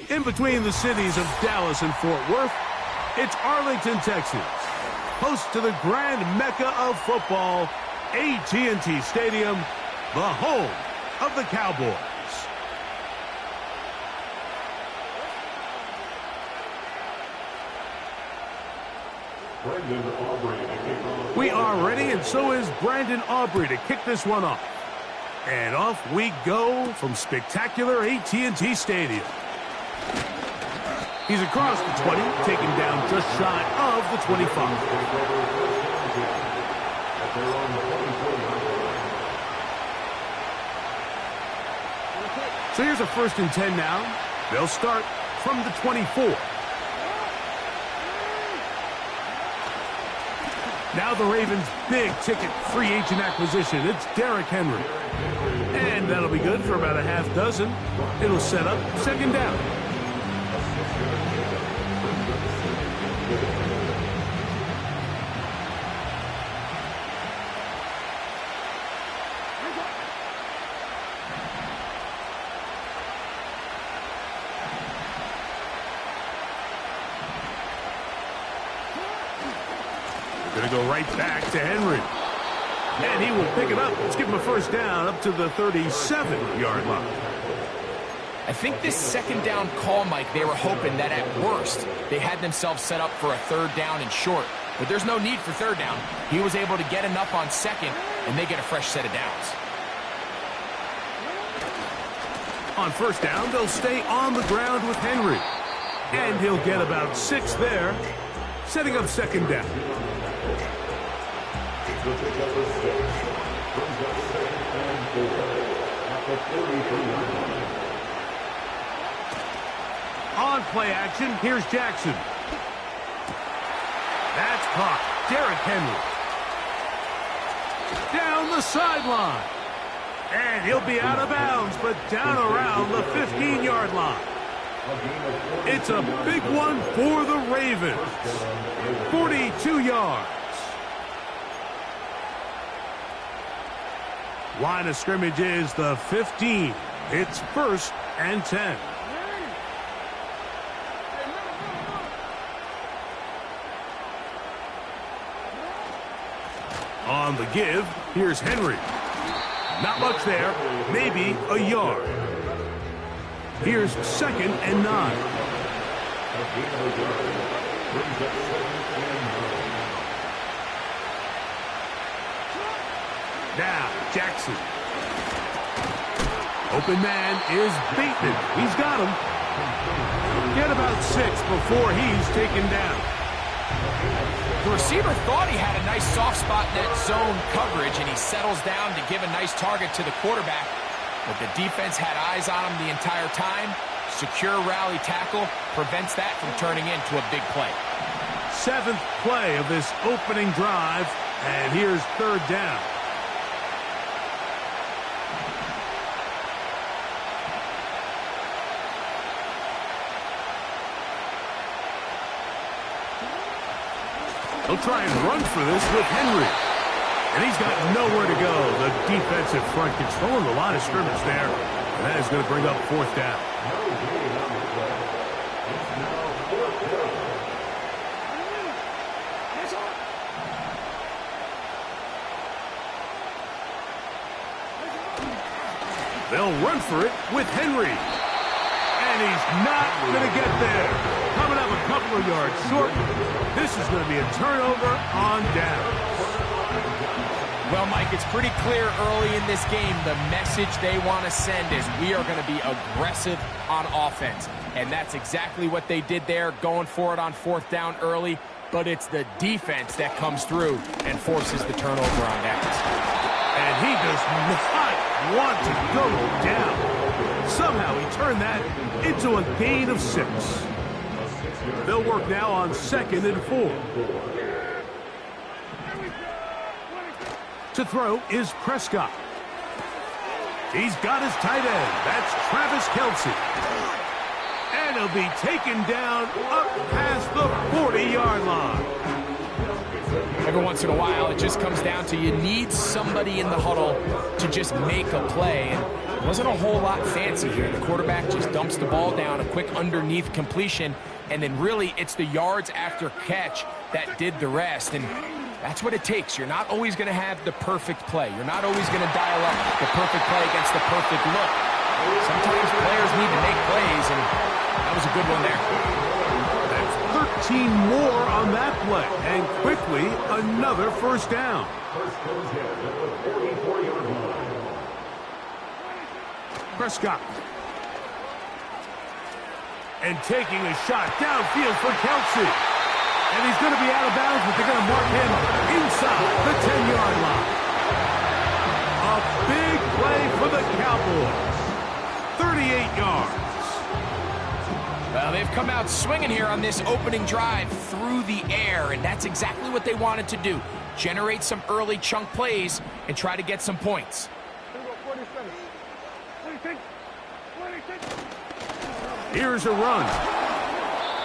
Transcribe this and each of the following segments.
In between the cities of Dallas and Fort Worth, it's Arlington, Texas, host to the grand mecca of football, AT&T Stadium, the home of the Cowboys. We are ready, and so is Brandon Aubrey to kick this one off. And off we go from spectacular AT&T Stadium. He's across the 20, taken down just shy of the 25. So here's a 1st and 10 now. They'll start from the 24. Now the Ravens' big-ticket free agent acquisition. It's Derrick Henry. And that'll be good for about a half dozen. It'll set up 2nd down. Going to go right back to Henry. And he will pick it up. Let's give him a 1st down up to the 37-yard line. I think this 2nd down call, Mike, they were hoping that at worst they had themselves set up for a 3rd down and short. But there's no need for 3rd down. He was able to get enough on 2nd, and they get a fresh set of downs. On 1st down, they'll stay on the ground with Henry. And he'll get about 6 there, setting up 2nd down. On play action, here's Jackson. That's caught. Derrick Henry. Down the sideline. And he'll be out of bounds, but down around the 15-yard line. It's a big one for the Ravens. 42 yards. Line of scrimmage is the 15. It's 1st and 10. On the give, here's Henry. Not much there, maybe a yard. Here's 2nd and 9. Now, Jackson. Open man is Bateman. He's got him. Get about 6 before he's taken down. The receiver thought he had a nice soft spot in that zone coverage, and he settles down to give a nice target to the quarterback. But the defense had eyes on him the entire time. Secure rally tackle prevents that from turning into a big play. 7th play of this opening drive, and here's 3rd down. He'll try and run for this with Henry. And he's got nowhere to go. The defensive front controlling the line of scrimmage there. And that is going to bring up 4th down. They'll run for it with Henry. And he's not going to get there. Coming up a couple of yards short. This is going to be a turnover on downs. Well, Mike, it's pretty clear early in this game the message they want to send is we are going to be aggressive on offense. And that's exactly what they did there, going for it on 4th down early. But it's the defense that comes through and forces the turnover on downs. And he does not want to go down. Somehow he turned that into a gain of 6. They'll work now on 2nd and 4. To throw is Prescott. He's got his tight end. That's Travis Kelce. And he'll be taken down up past the 40-yard line. Every once in a while, it just comes down to you need somebody in the huddle to just make a play. And Wasn't a whole lot fancy here. The quarterback just dumps the ball down, a quick underneath completion, and then really it's the yards after catch that did the rest. And that's what it takes. You're not always going to have the perfect play. You're not always going to dial up the perfect play against the perfect look. Sometimes players need to make plays, and that was a good one there. That's 13 more on that play, and quickly another first down. Prescott. And taking a shot downfield for Kelce. And he's going to be out of bounds, but they're going to mark him inside the 10-yard line. A big play for the Cowboys. 38 yards. Well, they've come out swinging here on this opening drive through the air, and that's exactly what they wanted to do. Generate some early chunk plays and try to get some points. Here's a run.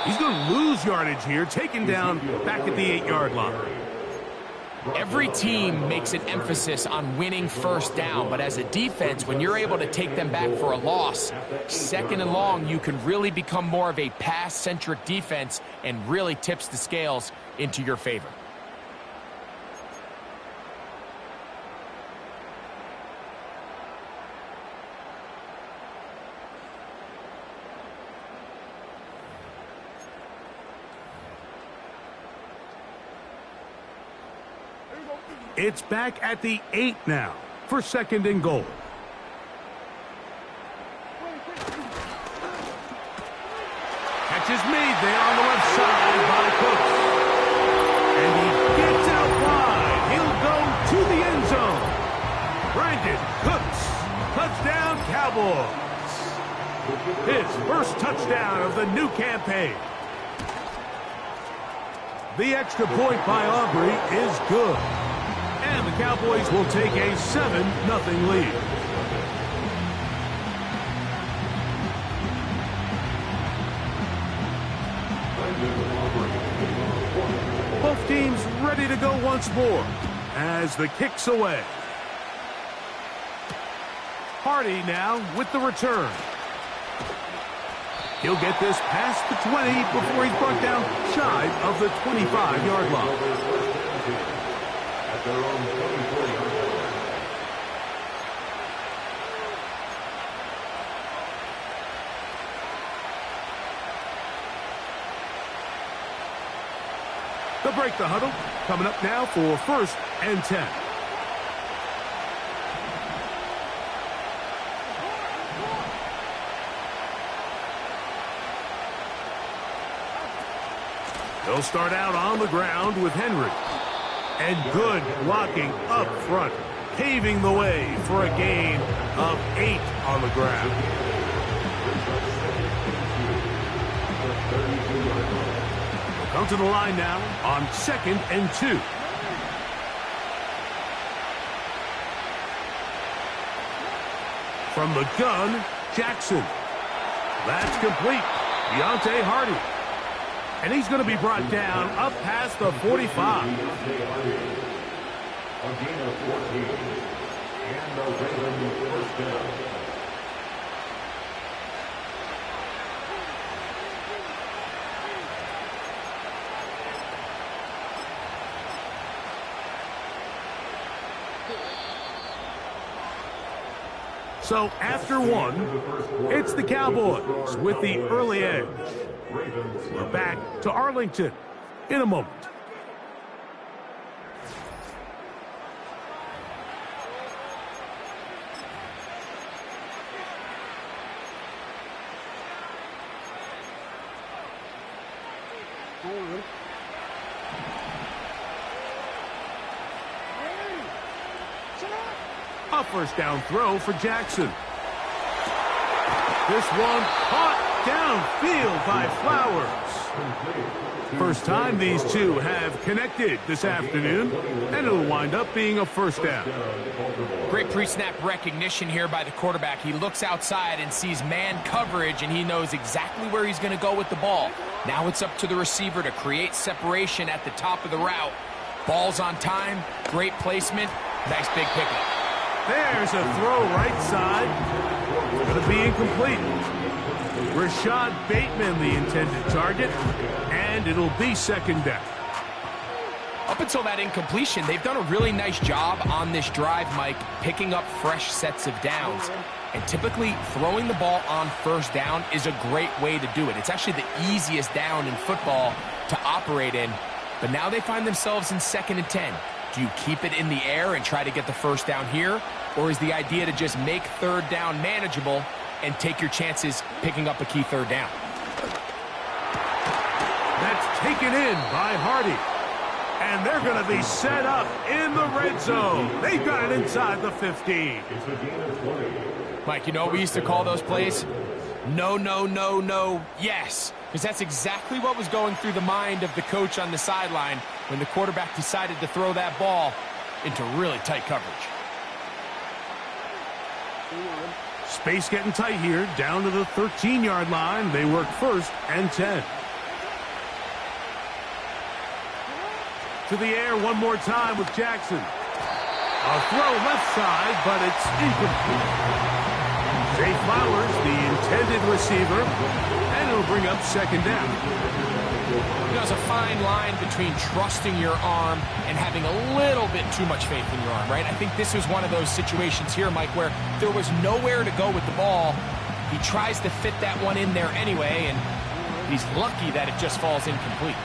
He's going to lose yardage here, taken down back at the 8-yard line. Every team makes an emphasis on winning first down, but as a defense, when you're able to take them back for a loss, second and long, you can really become more of a pass-centric defense and really tips the scales into your favor. It's back at the 8 now for second and goal. Catch is made there on the left side by Cooks. And he gets out wide. He'll go to the end zone. Brandon Cooks, touchdown Cowboys. His first touchdown of the new campaign. The extra point by Aubrey is good. And the Cowboys will take a 7-0 lead. Both teams ready to go once more as the kick's away. Hardy now with the return. He'll get this past the 20 before he's brought down shy of the 25-yard line. At their own 24-yard line. They'll break the huddle. Coming up now for first and 10. They'll start out on the ground with Henry. And good blocking up front, paving the way for a gain of 8 on the ground. They'll come to the line now on 2nd and 2. From the gun, Jackson. That's complete. Deontay Hardy. And he's going to be brought down up past the 45. A gain of 14. And the Ravens first down. So after one, it's the Cowboys with the early edge. We're back to Arlington in a moment. A first down throw for Jackson. This one caught downfield by Flowers. First time these two have connected this afternoon, and it'll wind up being a first down. Great pre-snap recognition here by the quarterback. He looks outside and sees man coverage, and he knows exactly where he's going to go with the ball. Now it's up to the receiver to create separation at the top of the route. Ball's on time, great placement, nice big pickup. There's a throw right side. Going to be incomplete. Rashad Bateman, the intended target, and it'll be second down. Up until that incompletion, they've done a really nice job on this drive, Mike, picking up fresh sets of downs. And typically, throwing the ball on first down is a great way to do it. It's actually the easiest down in football to operate in. But now they find themselves in 2nd and 10. Do you keep it in the air and try to get the first down here? Or is the idea to just make 3rd down manageable and take your chances picking up a key 3rd down? That's taken in by Hardy. And they're going to be set up in the red zone. They've got it inside the 15. Mike, you know what we used to call those plays? No, no, no, no, yes. Because that's exactly what was going through the mind of the coach on the sideline when the quarterback decided to throw that ball into really tight coverage. Space getting tight here, down to the 13-yard line. They work 1st and 10. To the air one more time with Jackson. A throw left side, but it's incomplete. Zay Flowers, the intended receiver, and it'll bring up 2nd down. You know, there's a fine line between trusting your arm and having a little bit too much faith in your arm, right? I think this was one of those situations here, Mike, where there was nowhere to go with the ball. He tries to fit that one in there anyway, and he's lucky that it just falls incomplete.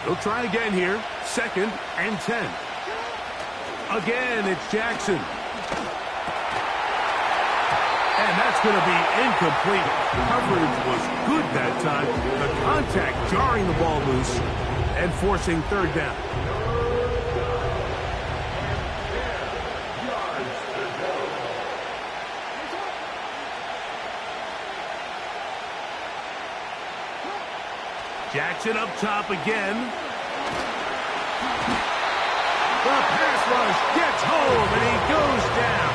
They'll try again here, 2nd and 10. Again, it's Jackson. And that's going to be incomplete. Coverage was good that time. The contact jarring the ball loose and forcing 3rd down. Jackson up top again. The pass rush gets home, and he goes down.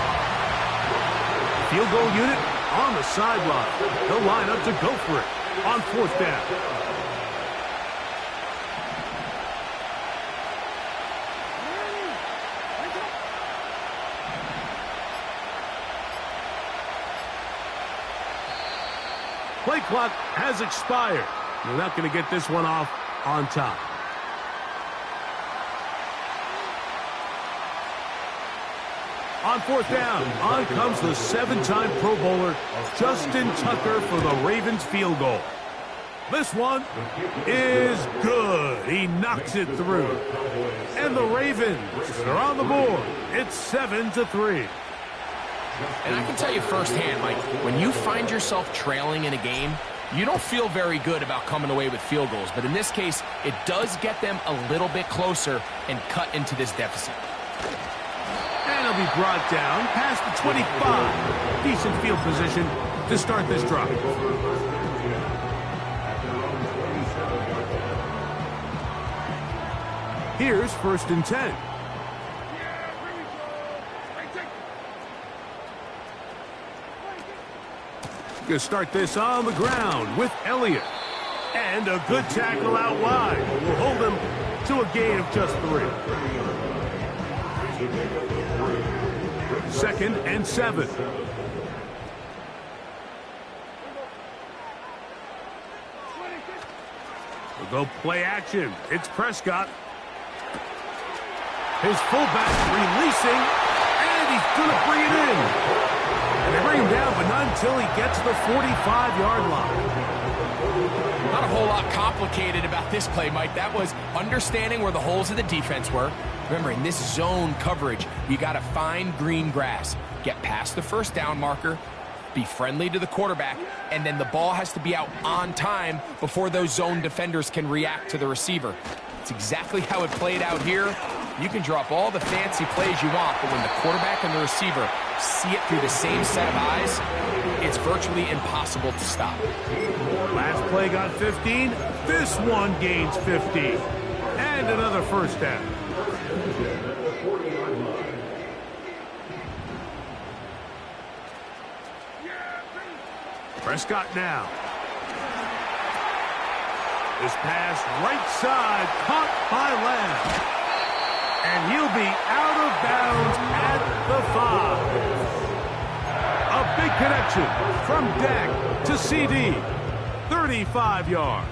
Field goal unit on the sideline. They'll line up to go for it on 4th down. Play clock has expired. They're not going to get this one off on time. On 4th down, on comes the 7-time Pro Bowler, Justin Tucker, for the Ravens field goal. This one is good. He knocks it through. And the Ravens are on the board. It's 7-3. And I can tell you firsthand, Mike, when you find yourself trailing in a game, you don't feel very good about coming away with field goals. But in this case, it does get them a little bit closer and cut into this deficit. And he'll be brought down past the 25. Decent field position to start this drive. Here's 1st and 10. Going to start this on the ground with Elliott. And a good tackle out wide. Will hold him to a gain of just 3. 2nd and 7. We'll go play action. It's Prescott. His fullback releasing, and he's going to bring it in. And they bring him down, but not until he gets to the 45-yard line. Not a whole lot complicated about this play, Mike. That was understanding where the holes of the defense were. Remember, in this zone coverage, you got to find green grass, get past the 1st down marker, be friendly to the quarterback, and then the ball has to be out on time before those zone defenders can react to the receiver. It's exactly how it played out here. You can drop all the fancy plays you want, but when the quarterback and the receiver see it through the same set of eyes, it's virtually impossible to stop. Last play got 15. This one gains 15. And another 1st down. Prescott now. This pass right side, caught by Lamb. And he'll be out of bounds at the 5. A Big connection from Dak to CD. 35 yards.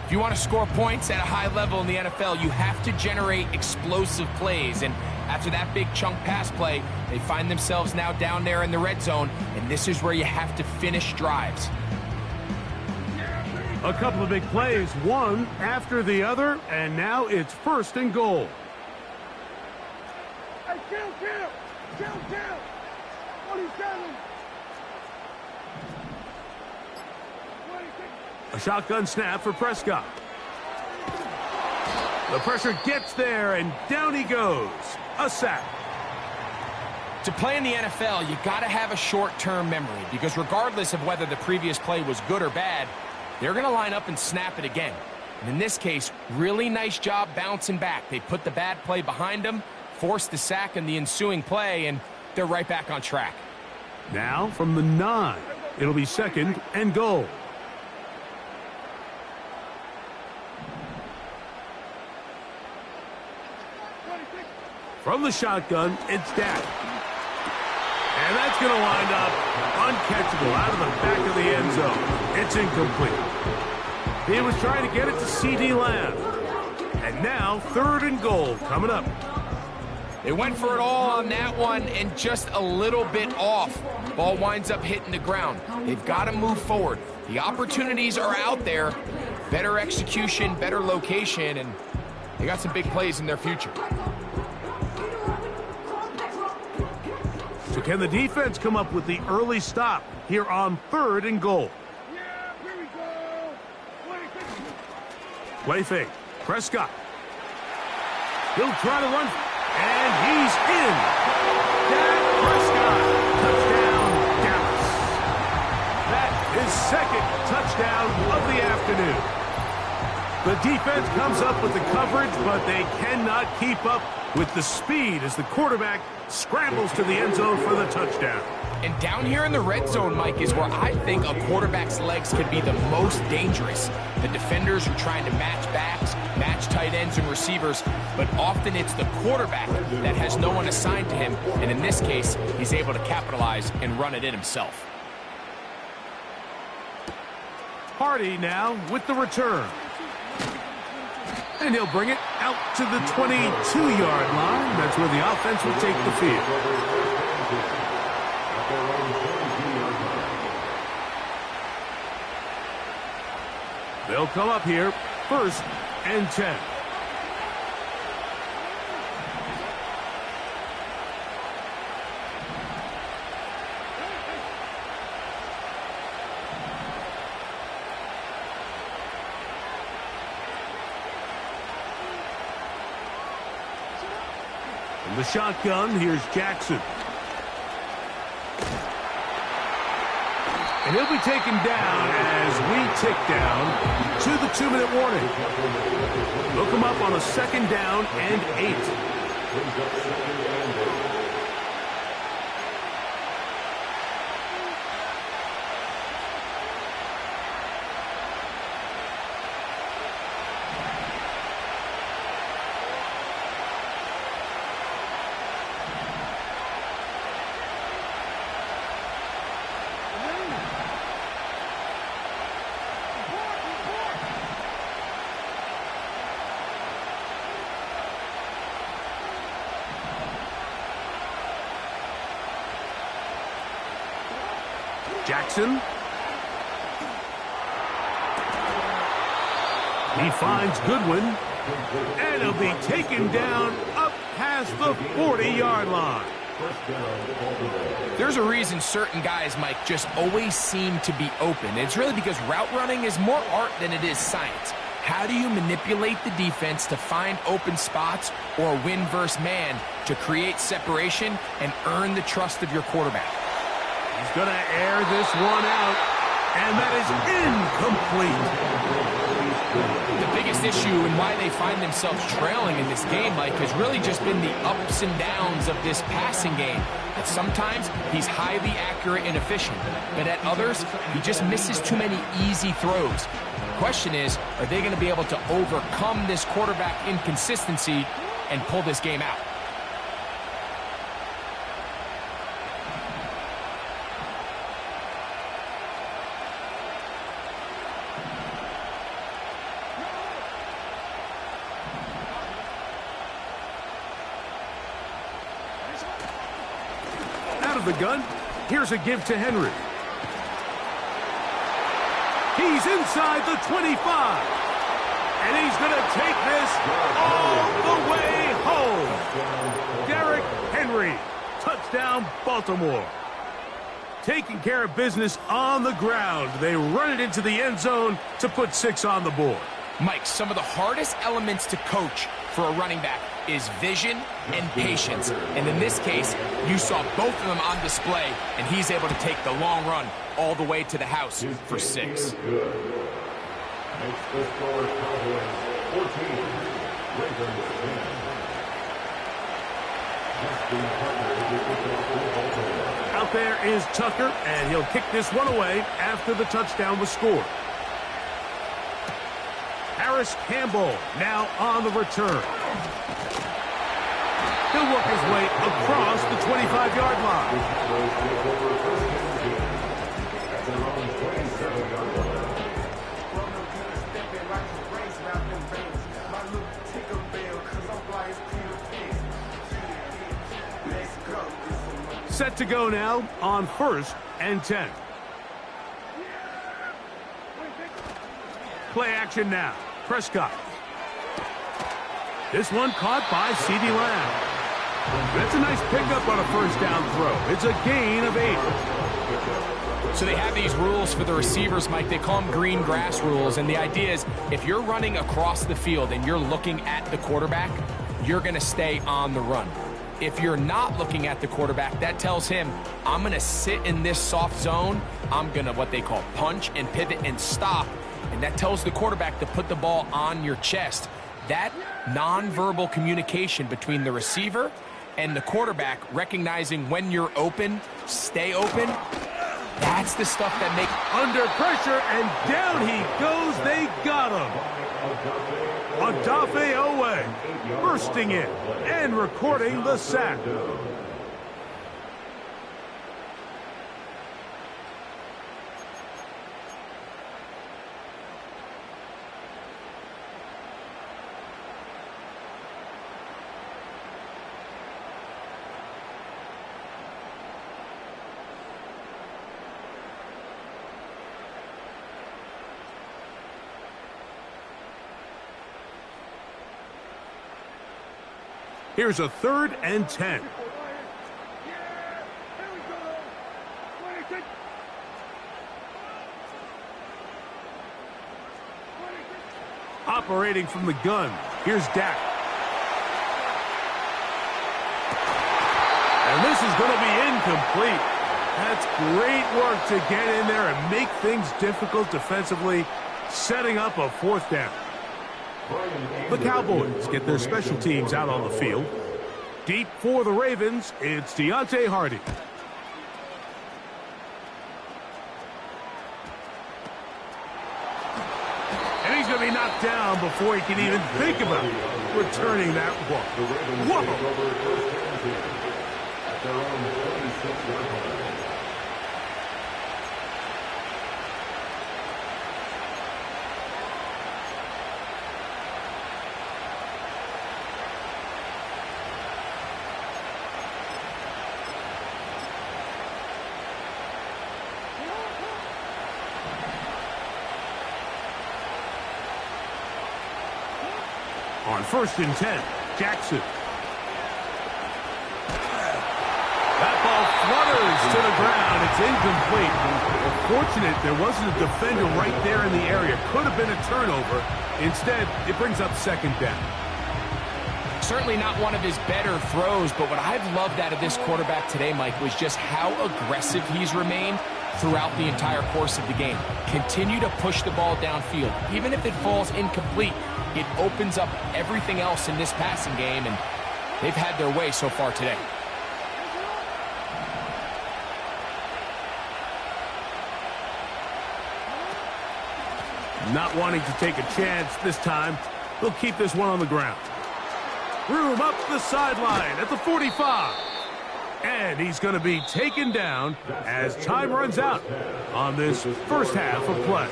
If you want to score points at a high level in the NFL, you have to generate explosive plays. And after that big chunk pass play, they find themselves now down there in the red zone, and this is where you have to finish drives. A couple of big plays, one after the other, and now it's 1st and goal. Hey, kill. 47. A shotgun snap for Prescott. The pressure gets there, and down he goes. A sack. To play in the NFL, you got to have a short-term memory, because regardless of whether the previous play was good or bad, they're going to line up and snap it again. And in this case, really nice job bouncing back. They put the bad play behind them, forced the sack in the ensuing play, and they're right back on track. Now from the 9, it'll be 2nd and goal. From the shotgun, it's Dak. And that's going to wind up uncatchable out of the back of the end zone. It's incomplete. He was trying to get it to CD Lamb. And now 3rd and goal coming up. They went for it all on that one and just a little bit off. Ball winds up hitting the ground. They've got to move forward. The opportunities are out there. Better execution, better location, and they got some big plays in their future. So can the defense come up with the early stop here on 3rd and goal? Yeah, here we go. Play fake. Prescott. He'll try to run, and he's in. Dak Prescott. Touchdown, Dallas. That is 2nd touchdown of the afternoon. The defense comes up with the coverage, but they cannot keep up with the speed as the quarterback scrambles to the end zone for the touchdown. And down here in the red zone, Mike, is where I think a quarterback's legs can be the most dangerous. The defenders are trying to match backs, match tight ends and receivers, but often it's the quarterback that has no one assigned to him, and in this case, he's able to capitalize and run it in himself. Hardy now with the return. And he'll bring it out to the 22-yard line. That's where the offense will take the field. They'll come up here, 1st and 10. From the shotgun, here's Jackson. And he'll be taken down as we tick down to the 2-minute warning. Look him up on a 2nd down and 8. Jackson. He finds Goodwin. And he'll be taken down up past the 40-yard line. There's a reason certain guys, Mike, just always seem to be open. It's really because route running is more art than it is science. How do you manipulate the defense to find open spots or win versus man to create separation and earn the trust of your quarterback? He's going to air this one out, and that is incomplete. The biggest issue and why they find themselves trailing in this game, Mike, has really just been the ups and downs of this passing game. That sometimes he's highly accurate and efficient, but at others, he just misses too many easy throws. The question is, are they going to be able to overcome this quarterback inconsistency and pull this game out? of the gun. Here's a give to Henry. He's inside the 25. And he's going to take this all the way home. Derrick Henry. Touchdown, Baltimore. Taking care of business on the ground. They run it into the end zone to put 6 on the board. Mike, some of the hardest elements to coach for a running back is vision and patience. And in this case, you saw both of them on display, and he's able to take the long run all the way to the house for 6. Makes the score Cowboys 14, Ravens 10. Out there is Tucker, and he'll kick this one away after the touchdown was scored. Harris Campbell now on the return. He'll work his way across the 25-yard line. Set to go now on 1st and 10. Play action now. Prescott. This one caught by CeeDee Lamb. That's a nice pickup on a first down throw. It's a gain of 8. So they have these rules for the receivers, Mike. They call them green grass rules. And the idea is if you're running across the field and you're looking at the quarterback, you're going to stay on the run. If you're not looking at the quarterback, that tells him, I'm going to sit in this soft zone. I'm going to what they call punch and pivot and stop. And that tells the quarterback to put the ball on your chest. That nonverbal communication between the receiver and the quarterback, recognizing when you're open, stay open, that's the stuff that makes... Under pressure, and down he goes. They got him. Odafe Oweh bursting in and recording the sack. Here's a 3rd and 10. Operating from the gun. Here's Dak. And this is going to be incomplete. That's great work to get in there and make things difficult defensively, setting up a 4th down. The Cowboys get their special teams out on the field. Deep for the Ravens, it's Deontay Hardy. And he's going to be knocked down before he can even think about returning that one. Whoa! On 1st and 10, Jackson. That ball flutters to the ground. It's incomplete. Fortunate there wasn't a defender right there in the area. Could have been a turnover. Instead, it brings up 2nd down. Certainly not one of his better throws, but what I've loved out of this quarterback today, Mike, was just how aggressive he's remained throughout the entire course of the game. Continue to push the ball downfield. Even if it falls incomplete, it opens up everything else in this passing game, and they've had their way so far today. Not wanting to take a chance this time, they'll keep this one on the ground. Room up the sideline at the 45. And he's going to be taken down as time runs out on this first half of play.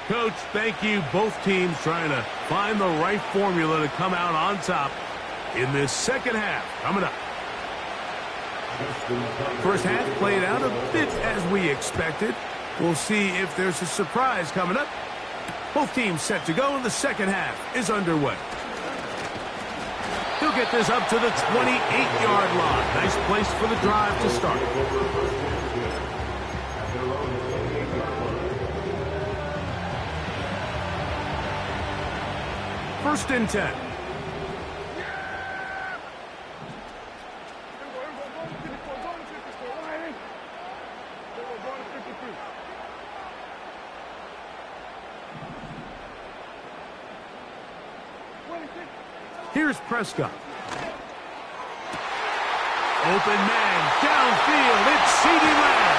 Coach, thank you. Both teams trying to find the right formula to come out on top in this second half. Coming up. First half played out a bit as we expected. We'll see if there's a surprise coming up. Both teams set to go, and the second half is underway. He'll get this up to the 28-yard line. Nice place for the drive to start. First and 10. Here's Prescott. Open man, downfield, it's CeeDee Lamb.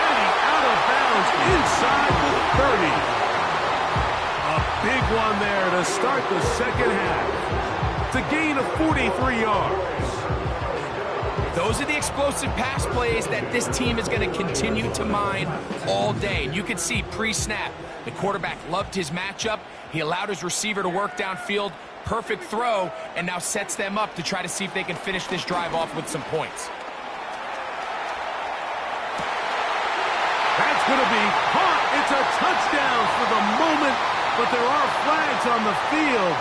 And he's out of bounds inside the 30. A big one there to start the second half. It's a gain of 43 yards. Those are the explosive pass plays that this team is going to continue to mine all day. And you can see pre-snap, the quarterback loved his matchup. He allowed his receiver to work downfield. Perfect throw, and now sets them up to try to see if they can finish this drive off with some points. That's going to be caught. It's a touchdown for the moment, but there are flags on the field,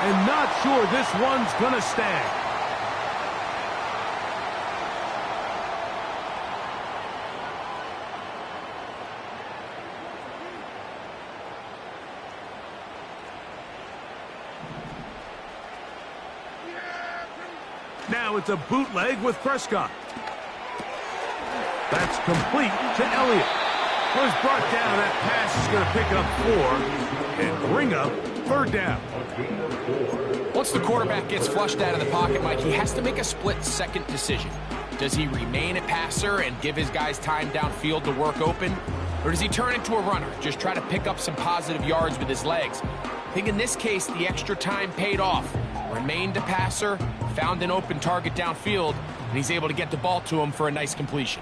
and not sure this one's going to stand. Now it's a bootleg with Prescott. That's complete to Elliott. Was brought down. That pass is going to pick up 4 and bring up third down. Once the quarterback gets flushed out of the pocket, Mike, he has to make a split-second decision. Does he remain a passer and give his guys time downfield to work open? Or does he turn into a runner, just try to pick up some positive yards with his legs? I think in this case, the extra time paid off. Remained a passer, found an open target downfield, and he's able to get the ball to him for a nice completion.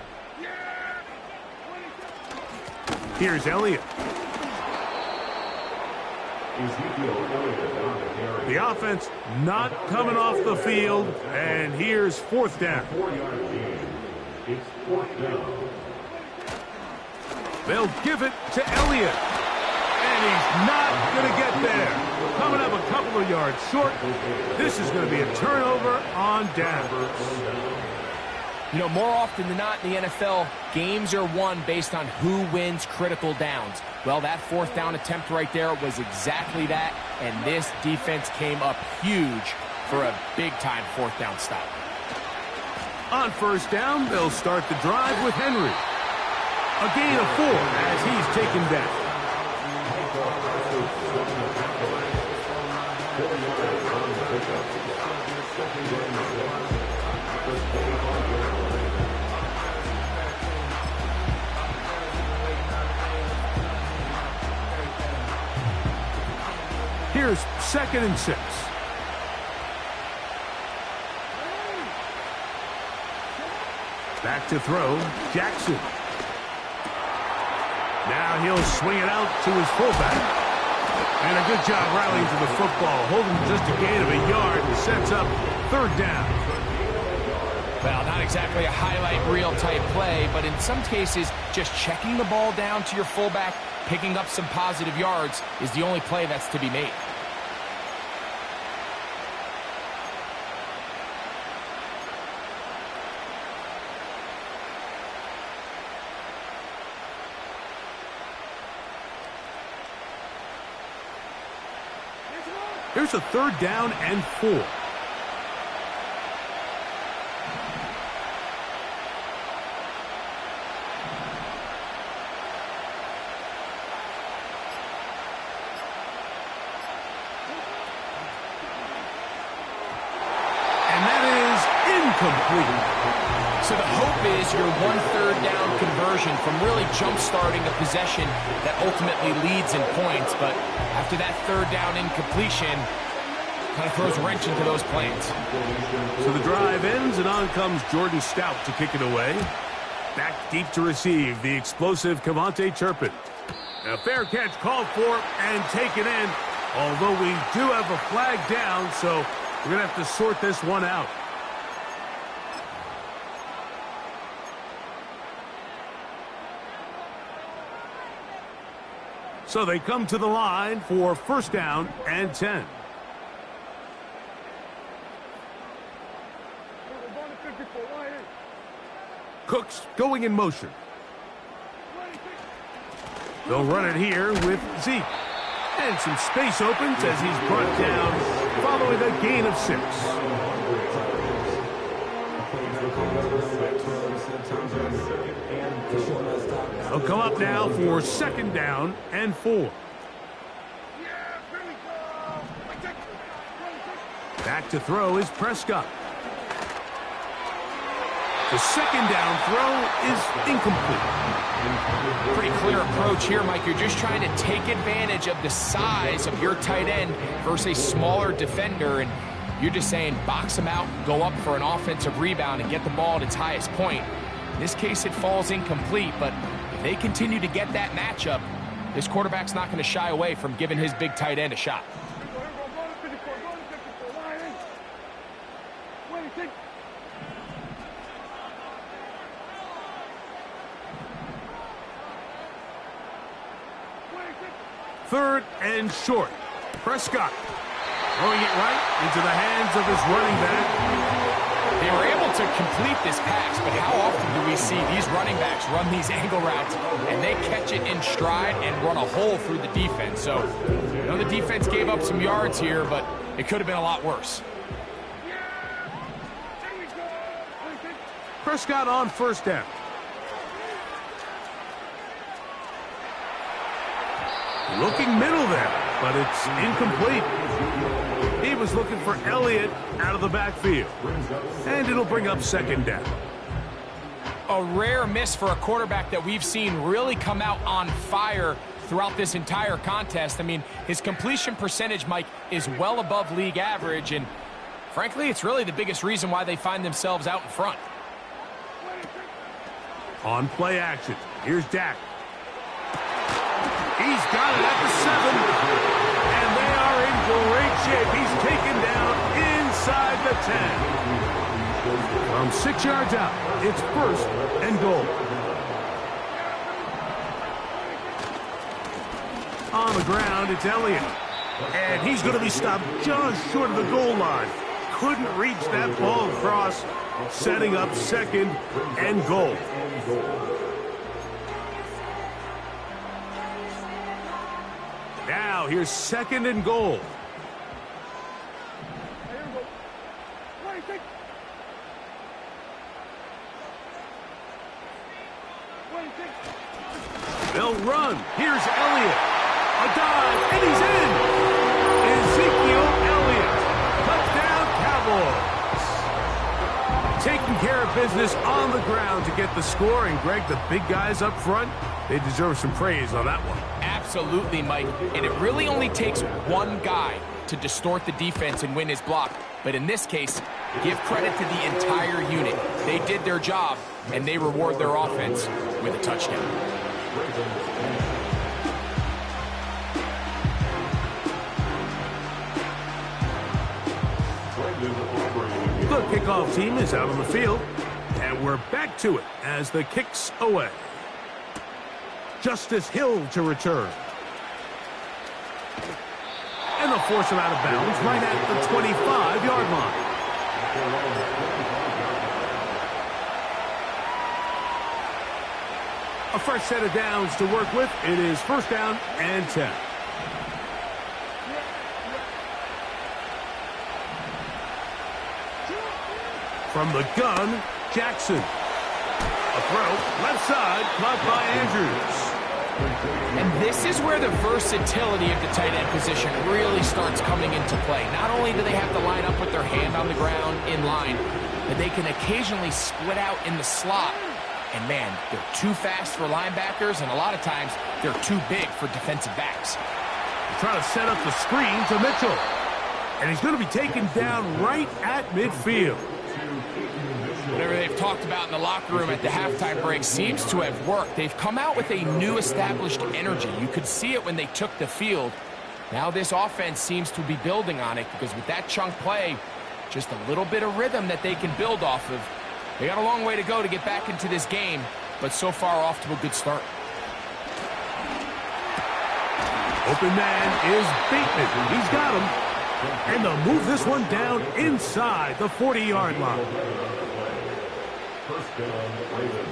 Here's Elliott. The offense not coming off the field, and here's fourth down. It's fourth down. They'll give it to Elliott. And he's not going to get there. Coming up a couple of yards short. This is going to be a turnover on downs. You know, more often than not in the NFL, games are won based on who wins critical downs. Well, that fourth down attempt right there was exactly that, and this defense came up huge for a big-time fourth down stop. On first down, they'll start the drive with Henry. A gain of 4 as he's taken back. Here's 2nd and 6. Back to throw, Jackson. Now he'll swing it out to his fullback. And a good job rallying to the football, holding just a gain of a yard and sets up third down. Well, not exactly a highlight reel type play, but in some cases, just checking the ball down to your fullback, picking up some positive yards is the only play that's to be made. Here's a third down and 4. And that is incomplete. So the hope is your 1/3 down conversion from really jump-starting a possession that ultimately leads in points, but after that third down incompletion, kind of throws a wrench into those plans. So the drive ends, and on comes Jordan Stout to kick it away. Back deep to receive, the explosive Kevontae Turpin. A fair catch called for and taken in, although we do have a flag down, so we're going to have to sort this one out. So they come to the line for first down and 10. Cooks going in motion. They'll run it here with Zeke. And some space opens as he's brought down following a gain of 6. They'll come up now for second down and 4. Back to throw is Prescott. The second down throw is incomplete. Pretty clear approach here, Mike. You're just trying to take advantage of the size of your tight end versus a smaller defender, and you're just saying box him out, go up for an offensive rebound, and get the ball at its highest point. In this case, it falls incomplete, but if they continue to get that matchup, this quarterback's not going to shy away from giving his big tight end a shot. Third and short. Prescott throwing it right into the hands of his running back. They were able to complete this pass, but how often do we see these running backs run these angle routes and they catch it in stride and run a hole through the defense? So, you know, the defense gave up some yards here, but it could have been a lot worse. Prescott on first down. Looking middle there, but it's incomplete. He was looking for Elliott out of the backfield. And it'll bring up second down. A rare miss for a quarterback that we've seen really come out on fire throughout this entire contest. I mean, his completion percentage, Mike, is well above league average, and frankly, it's really the biggest reason why they find themselves out in front. On play action, here's Dak. He's got it at the 7, and they are in great shape. He's taken down inside the 10. From 6 yards out, it's first and goal. On the ground, it's Elliott. And he's going to be stopped just short of the goal line. Couldn't reach that ball across, setting up second and goal. Now, here's second and goal. They'll run. Here's Elliott. A dive, and he's in. Ezekiel Elliott. Touchdown, Cowboys. Taking care of business on the ground to get the score. And, Greg, the big guys up front, they deserve some praise on that one. Absolutely, Mike. And it really only takes one guy to distort the defense and win his block. But in this case, give credit to the entire unit. They did their job, and they reward their offense with a touchdown. The kickoff team is out on the field, and we're back to it as the kick's away. Justice Hill to return. And they'll force him out of bounds right at the 25-yard line. A fresh set of downs to work with. It is first down and 10. From the gun, Jackson. A throw, left side, caught by Andrews. And this is where the versatility of the tight end position really starts coming into play. Not only do they have to line up with their hand on the ground in line, but they can occasionally split out in the slot. And man, they're too fast for linebackers, and a lot of times they're too big for defensive backs. Trying to set up the screen to Mitchell. And he's going to be taken down right at midfield. Whatever they've talked about in the locker room at the halftime break seems to have worked. They've come out with a new established energy. You could see it when they took the field. Now this offense seems to be building on it because with that chunk play, just a little bit of rhythm that they can build off of. They got a long way to go to get back into this game, but so far off to a good start. Open man is Bateman. He's got him. And they'll move this one down inside the 40-yard line. First down, Ravens.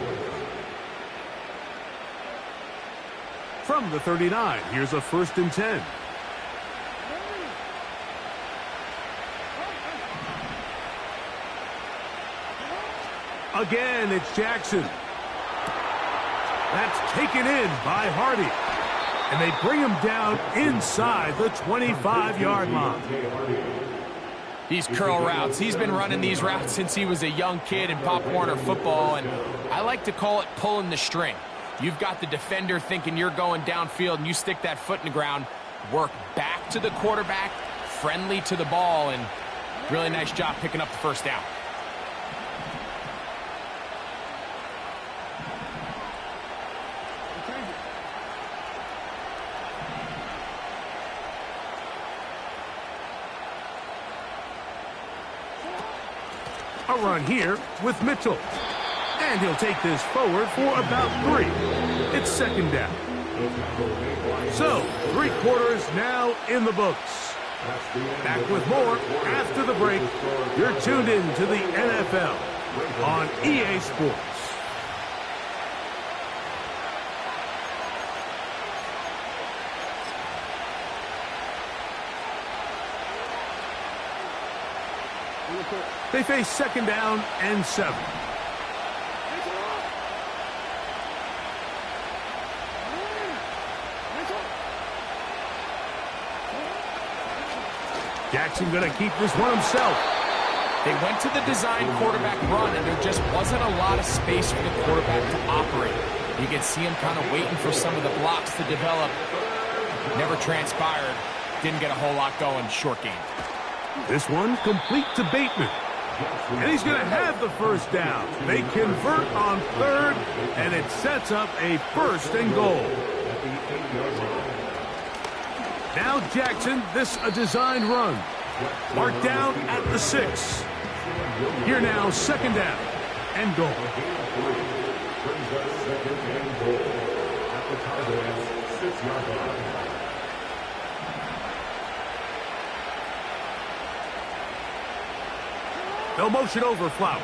From the 39, here's a 1st and 10. Again, it's Jackson. That's taken in by Hardy. And they bring him down inside the 25-yard line. These curl routes, he's been running these routes since he was a young kid in Pop Warner football, and I like to call it pulling the string. You've got the defender thinking you're going downfield, and you stick that foot in the ground, work back to the quarterback, friendly to the ball, and really nice job picking up the first down. A run here with Mitchell. And he'll take this forward for about 3. It's 2nd down. So, 3 quarters now in the books. Back with more after the break. You're tuned in to the NFL on EA Sports. They face 2nd down and 7. Jackson going to keep this one himself. They went to the design quarterback run, and there just wasn't a lot of space for the quarterback to operate. You can see him kind of waiting for some of the blocks to develop. Never transpired. Didn't get a whole lot going. Short game. This one complete to Bateman. And he's going to have the first down. They convert on 3rd, and it sets up a 1st and goal. Now Jackson, this a designed run. Marked down at the 6. Here now, 2nd down and goal. They'll motion over Flowers.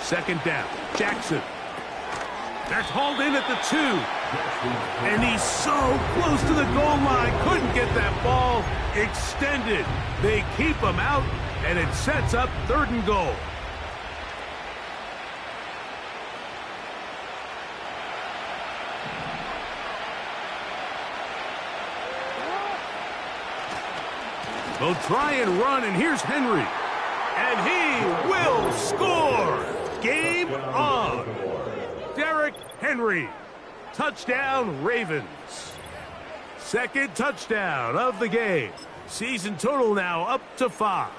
Second down, Jackson. That's hauled in at the 2. And he's so close to the goal line. Couldn't get that ball extended. They keep him out, and it sets up 3rd and goal. They'll try and run, and here's Henry. And he will score. Game on. Derrick Henry. Touchdown, Ravens. 2nd touchdown of the game. Season total now up to 5.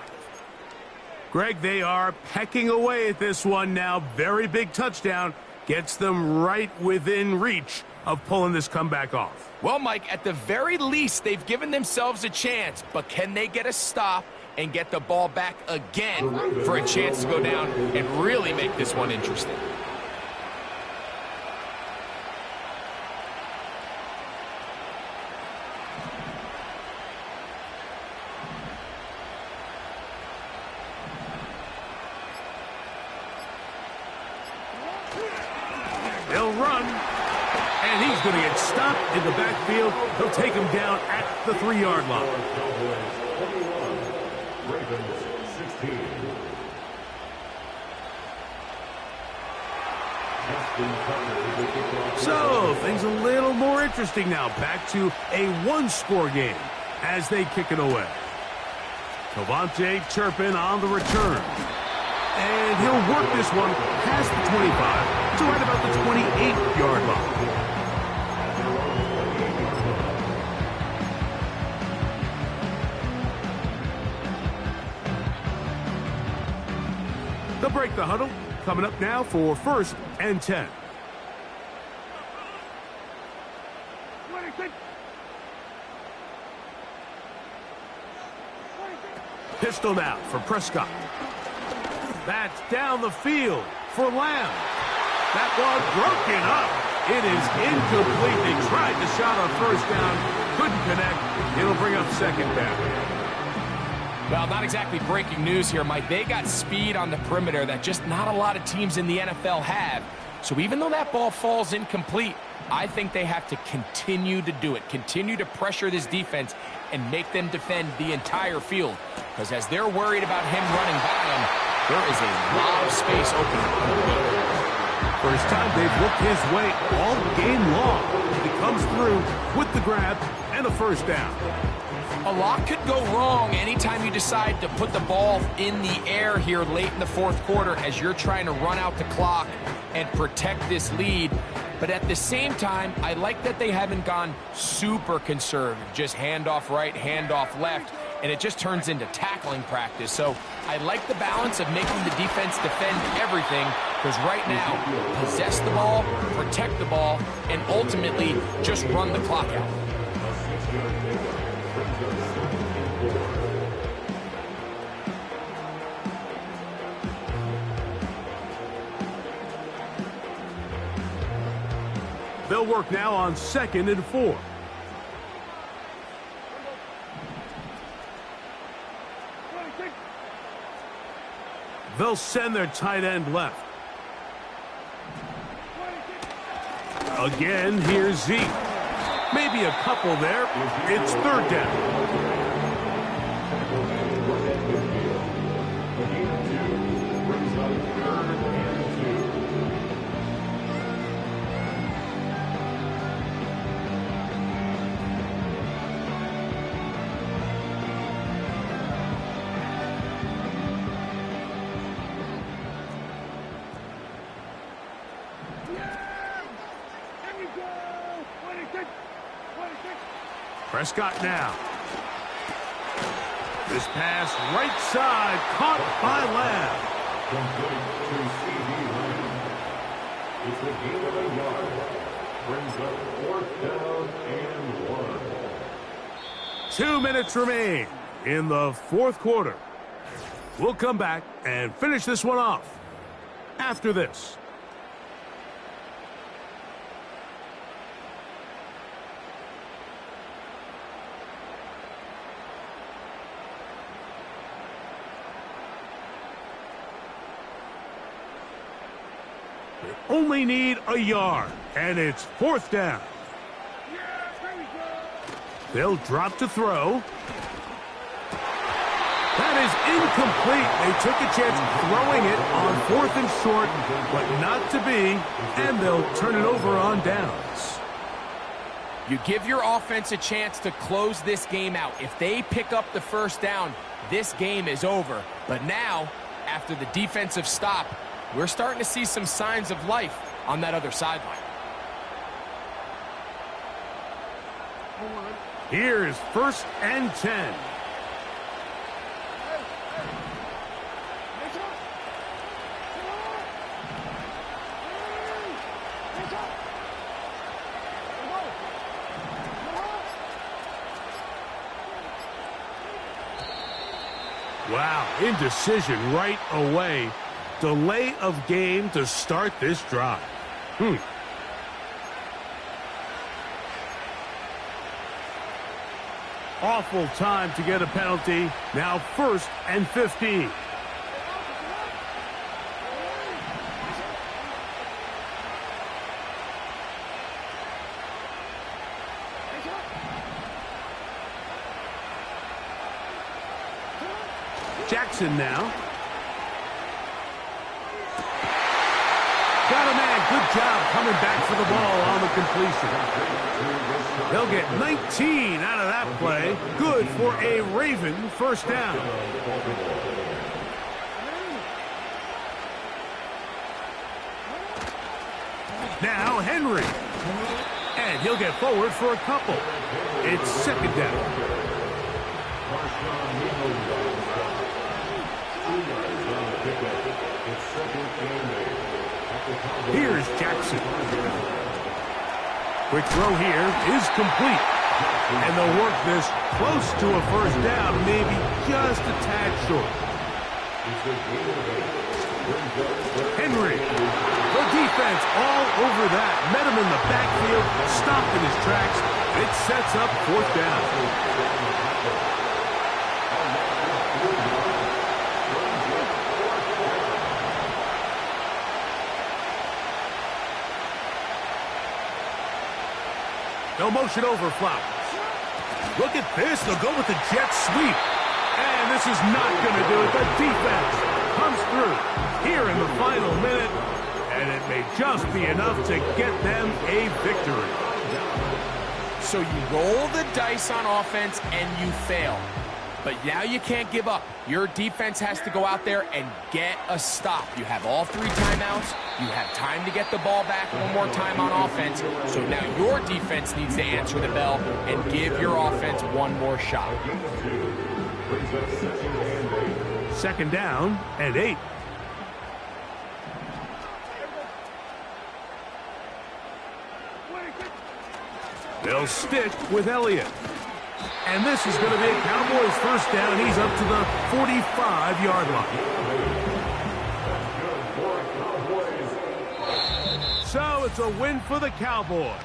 Greg, they are pecking away at this one now. Very big touchdown. Gets them right within reach of pulling this comeback off. Well, Mike, at the very least, they've given themselves a chance. But can they get a stop and get the ball back again for a chance to go down and really make this one interesting? They'll run, and he's going to get stopped in the backfield. They'll take him down at the 3-yard line. Ravens 16. So, things a little more interesting now. Back to a 1-score game as they kick it away. Cavante Turpin on the return. And he'll work this one past the 25 to right about the 28-yard line. break the huddle. Coming up now for 1st and 10. 26. Pistol now for Prescott. That's down the field for Lamb. That one broken up. It is incomplete. They tried the shot on 1st down. Couldn't connect. It'll bring up 2nd down. Well, not exactly breaking news here, Mike. They got speed on the perimeter that just not a lot of teams in the NFL have. So even though that ball falls incomplete, I think they have to continue to do it, continue to pressure this defense and make them defend the entire field. Because as they're worried about him running by them, there is a lot of space open. First time they've looked his way all game long. He comes through with the grab and a 1st down. A lot could go wrong anytime you decide to put the ball in the air here late in the 4th quarter as you're trying to run out the clock and protect this lead. But at the same time, I like that they haven't gone super conservative, just handoff right, handoff left, and it just turns into tackling practice. So I like the balance of making the defense defend everything, because right now, possess the ball, protect the ball, and ultimately just run the clock out. They'll work now on 2nd and 4. They'll send their tight end left. Again, here's Zeke. Maybe a couple there. It's 3rd down. Prescott now. This pass right side caught by Lamb. It's a gain of a yard. Brings up 4th down and 1. 2 minutes remain in the 4th quarter. We'll come back and finish this one off after this. They only need a yard, and it's 4th down. They'll drop to throw. That is incomplete. They took a chance throwing it on 4th and short, but not to be, and they'll turn it over on downs. You give your offense a chance to close this game out. If they pick up the 1st down, this game is over. But now, after the defensive stop, we're starting to see some signs of life on that other sideline. Here's 1st and 10. Wow, indecision right away. Delay of game to start this drive. Awful time to get a penalty. Now 1st and 15. Jackson now. Got a man. Good job coming back for the ball on the completion. They'll get 19 out of that play. Good for a Raven 1st down. Now Henry. And he'll get forward for a couple. It's 2nd down. It's Here's Jackson. Quick throw here is complete. And they'll work this close to a first down, maybe just a tad short. Henry. The defense all over that. Met him in the backfield, stopped in his tracks. It sets up fourth down. No motion over Flowers. Look at this. They'll go with the jet sweep. And this is not going to do it. The defense comes through here in the final minute. And it may just be enough to get them a victory. So you roll the dice on offense and you fail. But now you can't give up. Your defense has to go out there and get a stop. You have all 3 timeouts. You have time to get the ball back one more time on offense. So now your defense needs to answer the bell and give your offense one more shot. Second down and 8. They'll stick with Elliott. And this is going to be a Cowboys first down. He's up to the 45-yard line. So it's a win for the Cowboys.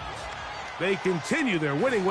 They continue their winning way.